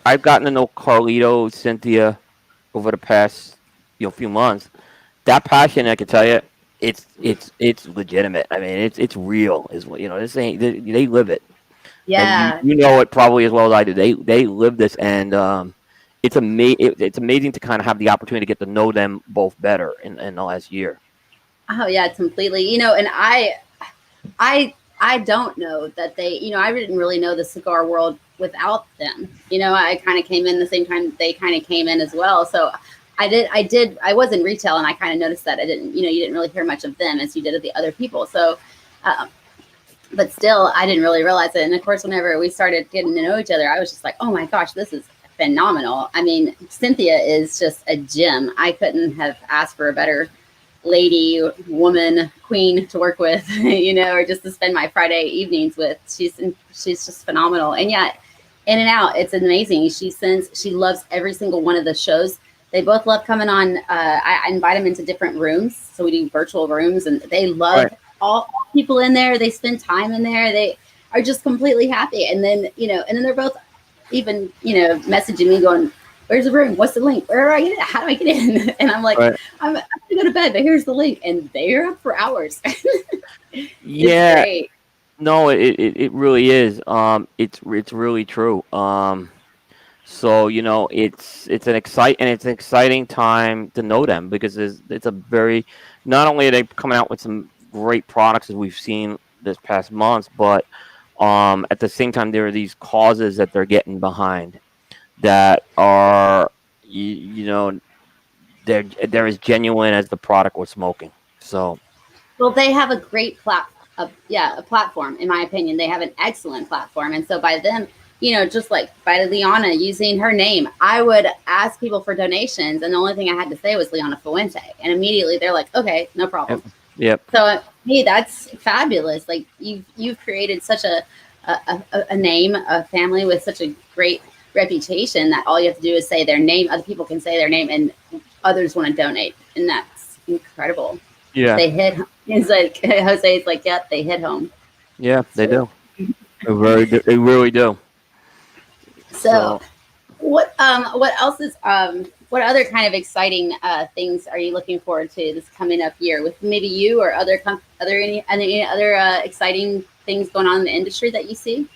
I've gotten to know Carlito, Cynthia over the past few months. That passion, I can tell you, it's legitimate. It's real. This ain't they live it. Yeah, and you know it probably as well as I do. They live this, and it's amazing to kind of have the opportunity to get to know them both better in the last year. Oh yeah, completely. And I don't know that they. I didn't really know the cigar world without them. I kind of came in the same time they kind of came in as well. So I was in retail and I kind of noticed that you didn't really hear much of them as you did of the other people. So, but still, I didn't really realize it. And of course, whenever we started getting to know each other, I was just like, oh my gosh, this is phenomenal. Cynthia is just a gem. I couldn't have asked for a better lady, woman, queen to work with, or just to spend my Friday evenings with. She's just phenomenal. And yet, in and out, it's amazing. She loves every single one of the shows. They both love coming on. I invite them into different rooms. So we do virtual rooms and they love all people in there. They spend time in there. They are just completely happy. And then, and then they're both even, messaging me going, where's the room? What's the link? Where do I get it? How do I get in? And I'm like, I'm going to go to bed, but here's the link. And they're up for hours. Yeah. Great. No, it really is. It's really true. So it's an exciting time to know them because it's a very, not only are they coming out with some great products as we've seen this past months, but at the same time there are these causes that they're getting behind that are they're as genuine as the product we're smoking. So well, they have a great a platform. In my opinion, they have an excellent platform, and so by them, just like by Liana using her name, I would ask people for donations, and the only thing I had to say was Liana Fuente, and immediately they're like, okay, no problem. Yep. So hey, that's fabulous. Like you've created such a name, a family with such a great reputation that all you have to do is say their name. Other people can say their name, and others want to donate, and that's incredible. Yeah. They hit. It's like Jose's like, yep, they hit home. Yeah, they do. They really do. So what else is what other kind of exciting things are you looking forward to this coming up year with maybe you or any other exciting things going on in the industry that you see?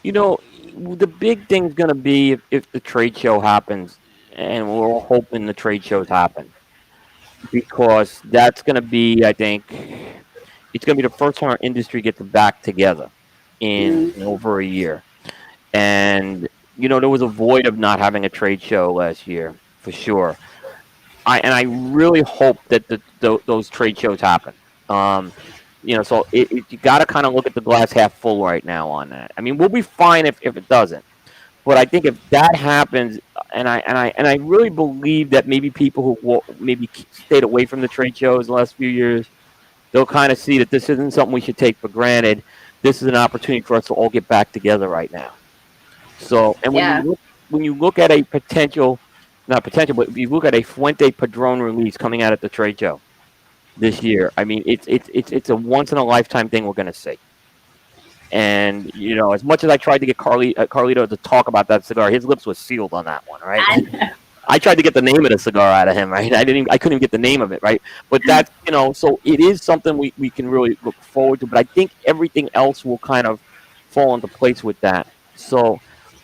The big thing's going to be if the trade show happens, and we're all hoping the trade shows happen, because that's going to be, I think, it's going to be the first time our industry gets back together in over a year. And, there was a void of not having a trade show last year, for sure. I really hope that those trade shows happen. So you got to kind of look at the glass half full right now on that. I mean, we'll be fine if it doesn't. But I think if that happens, and I really believe that maybe people who maybe stayed away from the trade shows the last few years, they'll kind of see that this isn't something we should take for granted. This is an opportunity for us to all get back together right now. So, and when you look at a potential, not potential, but if you look at a Fuente Padron release coming out at the trade show this year, I mean, it's a once in a lifetime thing we're going to see. And, as much as I tried to get Carlito to talk about that cigar, his lips were sealed on that one, right? I tried to get the name of the cigar out of him, right? I couldn't even get the name of it, right? But that's, so it is something we can really look forward to. But I think everything else will kind of fall into place with that. So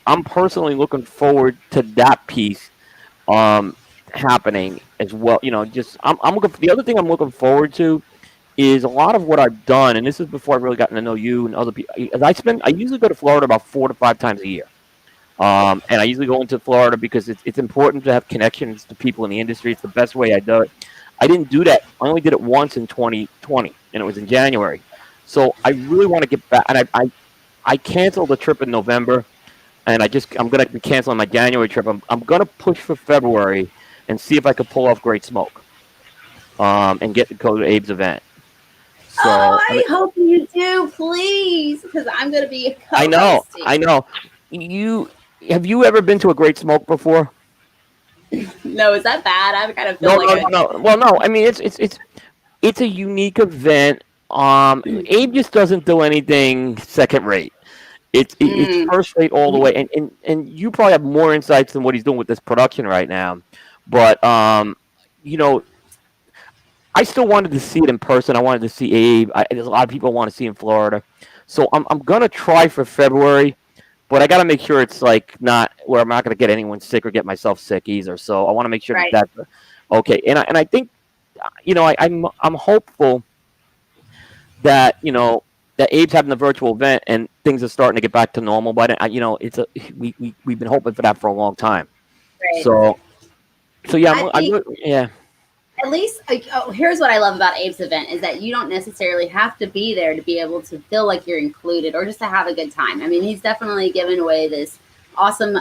I'm personally looking forward to that piece happening as well. I'm looking. The other thing I'm looking forward to is a lot of what I've done, and this is before I've really gotten to know you and other people. I usually go to Florida about 4 to 5 times a year. And I usually go into Florida because it's important to have connections to people in the industry. It's the best way I do it. I didn't do that. I only did it once in 2020, and it was in January. So I really want to get back. And I canceled a trip in November, and I'm going to be canceling my January trip. I'm going to push for February and see if I could pull off Great Smoke and get to go to Abe's event. So, I hope you do, please, because I'm going to be co-hosting. I know. Have you ever been to a Great Smoke before? No, is that bad? I kind of feel no. Well, no. I mean, it's a unique event. Abe just doesn't do anything second rate. It's first rate all the way. And you probably have more insights than what he's doing with this production right now. But I still wanted to see it in person. I wanted to see Abe. There's a lot of people I want to see in Florida. So I'm gonna try for February. But I got to make sure it's like not where I'm not going to get anyone sick or get myself sick either. So I want to make sure that's okay. And I think, I'm hopeful that that Abe's having the virtual event and things are starting to get back to normal. But we've been hoping for that for a long time. Right. So yeah. At least, here's what I love about Abe's event is that you don't necessarily have to be there to be able to feel like you're included or just to have a good time. I mean, he's definitely given away this awesome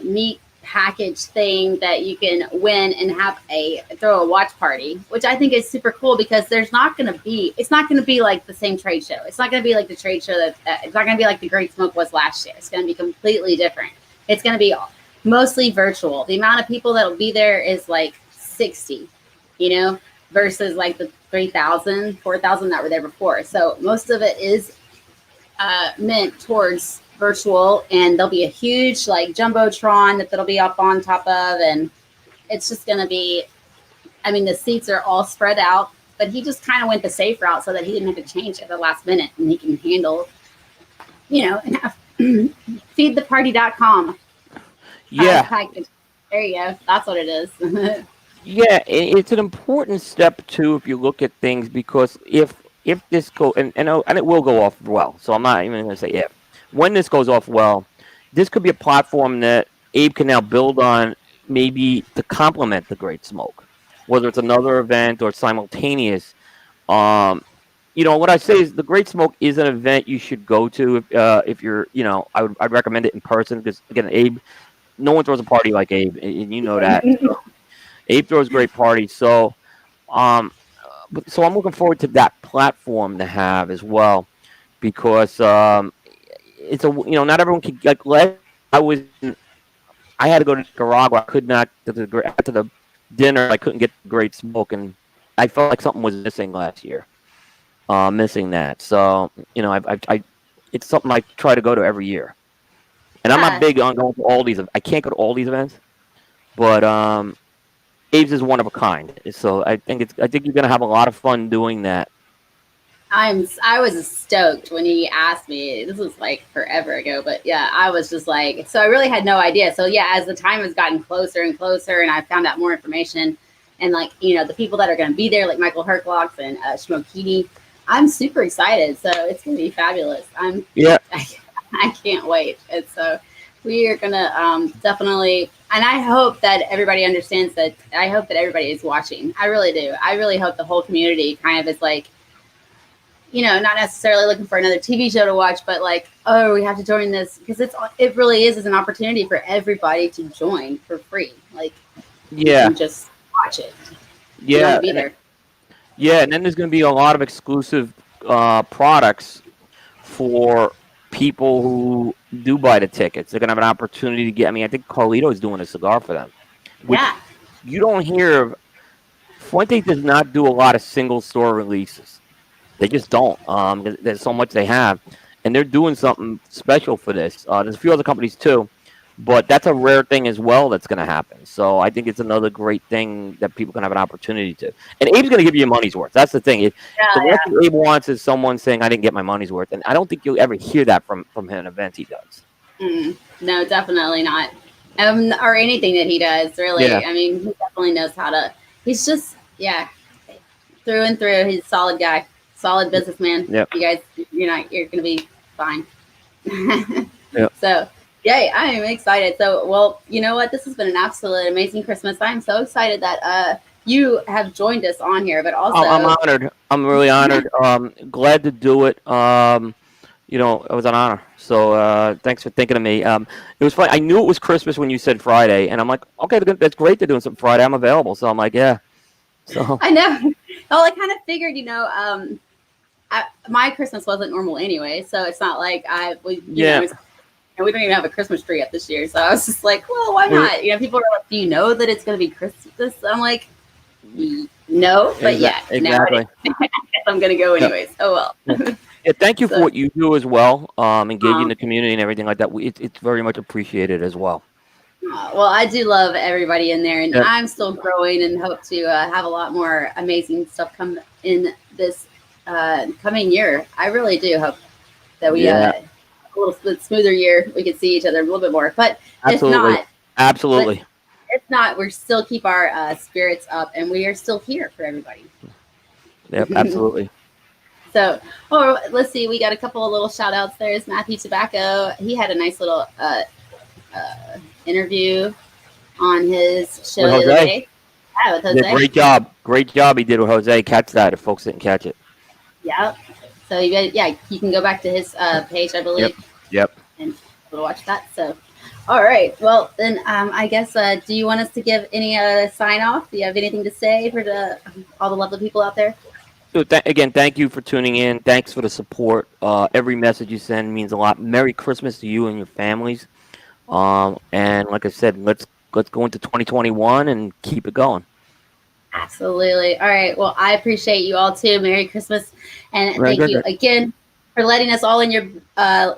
meat package thing that you can win and throw a watch party, which I think is super cool because it's not going to be like the same trade show. It's not going to be like the trade show it's not going to be like the Great Smoke was last year. It's going to be completely different. It's going to be mostly virtual. The amount of people that'll be there is like 60. Versus like the 3,000, 4,000 that were there before. So most of it is meant towards virtual, and there'll be a huge like jumbotron that'll be up on top of, and it's just going to be. I mean, the seats are all spread out, but he just kind of went the safe route so that he didn't have to change at the last minute, and he can handle, and have feedtheparty.com. Yeah. There you go. That's what it is. Yeah, it's an important step too if you look at things, because if this goes and it will go off well. So I'm not even going to say if. When this goes off well, this could be a platform that Abe can now build on, maybe to complement the Great Smoke, whether it's another event or simultaneous. what I say is the Great Smoke is an event you should go to if you're, I'd recommend it in person because again, Abe, no one throws a party like Abe, and you know that. So Abe throws great parties. So, um, so I'm looking forward to that platform to have as well because it's not everyone can like. I was I had to go to Nicaragua. I could not after the dinner. I couldn't get the Great Smoke, and I felt like something was missing last year. Missing that. So it's something I try to go to every year. And I'm not Yeah, big on going to all these. I can't go to all these events, but Abe's is one of a kind. So I think you're gonna have a lot of fun doing that. I was stoked when he asked me. This was like forever ago, but yeah, I was just like, so I really had no idea. So yeah, as the time has gotten closer and closer, and I found out more information, and like the people that are going to be there, like Michael Herklocks and Shmokini, I'm super excited. So it's going to be fabulous. Yeah, I can't wait. And so we are gonna definitely, and I hope that everybody understands that. I hope that everybody is watching. I really do. I really hope the whole community kind of is like, not necessarily looking for another TV show to watch, but like, oh, we have to join this because it really is an opportunity for everybody to join for free. Like, you yeah, can just watch it. You don't yeah, have to be there. yeah. And then there's gonna be a lot of exclusive products for people who do buy the tickets. They're gonna have an opportunity to get. I mean, I think Carlito is doing a cigar for them, which Yeah, you don't hear of. Fuente does not do a lot of single store releases. They just don't. There's so much they have, and they're doing something special for this. There's a few other companies too, but that's a rare thing as well that's going to happen. So I think it's another great thing that people can have an opportunity to. And Abe's going to give you your money's worth. That's the thing. The yeah, last thing Abe wants is someone saying I didn't get my money's worth, and I don't think you'll ever hear that from an event he does. yeah. No, definitely not. Or anything that he does, Yeah. really. I mean, he definitely knows how to. He's just, yeah, through and through. He's a solid guy, solid businessman. Yep. You guys, you're gonna be fine. Yep. So, yay! I am excited. So, well, you know what? This has been an absolute amazing Christmas. I am so excited that you have joined us on here, but also I'm honored. I'm really honored. Glad to do it. It was an honor. So thanks for thinking of me. It was funny. I knew it was Christmas when you said Friday, and I'm like, okay, that's great. They're doing something Friday. I'm available. So I'm like, yeah. So I know. Well, I kind of figured, my Christmas wasn't normal anyway, so it's not like yeah. and we don't even have a Christmas tree up this year. So I was just like, well, why not? People are like, do you know that it's going to be Christmas? I'm like, no, but exactly. now I guess I'm going to go anyways. Yep. Oh, well. Yeah, thank you for what you do as well, engaging the community and everything like that. It's very much appreciated as well. Well, I do love everybody in there, and Yep. I'm still growing and hope to have a lot more amazing stuff come in this coming year. I really do hope that we Yeah. a little bit smoother year. We could see each other a little bit more, but Absolutely. Absolutely. if not, we're still keep our spirits up, and we are still here for everybody. Yep. Absolutely. So, let's see. We got a couple of little shout outs. There's Matthew Tobacco. He had a nice little interview on his show With the other Jose. day. Yeah, with Yeah, Jose. great job he did with Jose. Catch that if folks didn't catch it. Yeah. So you can go back to his page, I believe. Yep. And watch that. So, all right. Well, then I guess do you want us to give any sign off? Do you have anything to say for all the lovely people out there? So again, thank you for tuning in. Thanks for the support. Every message you send means a lot. Merry Christmas to you and your families. And like I said, let's go into 2021 and keep it going. Absolutely. All right. Well, I appreciate you all too. Merry Christmas. And thank you again for letting us all in your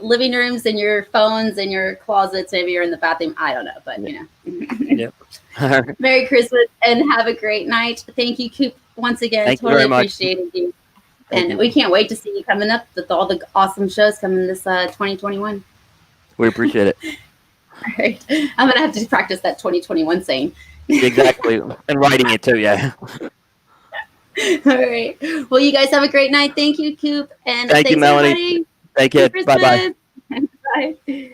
living rooms and your phones and your closets. Maybe you're in the bathroom. I don't know, but Yep. Merry Christmas and have a great night. Thank you, Coop, once again. Thank you Totally very much. appreciated you. Thank And you. we can't wait to see you coming up with all the awesome shows coming this 2021. We appreciate it. All right. I'm going to have to practice that 2021 saying. Exactly. And writing it too, yeah. All right. Well, you guys have a great night. Thank you, Coop. And Thank you, thanks, Melanie. everybody. Take care. Merry Bye-bye. Christmas. Bye.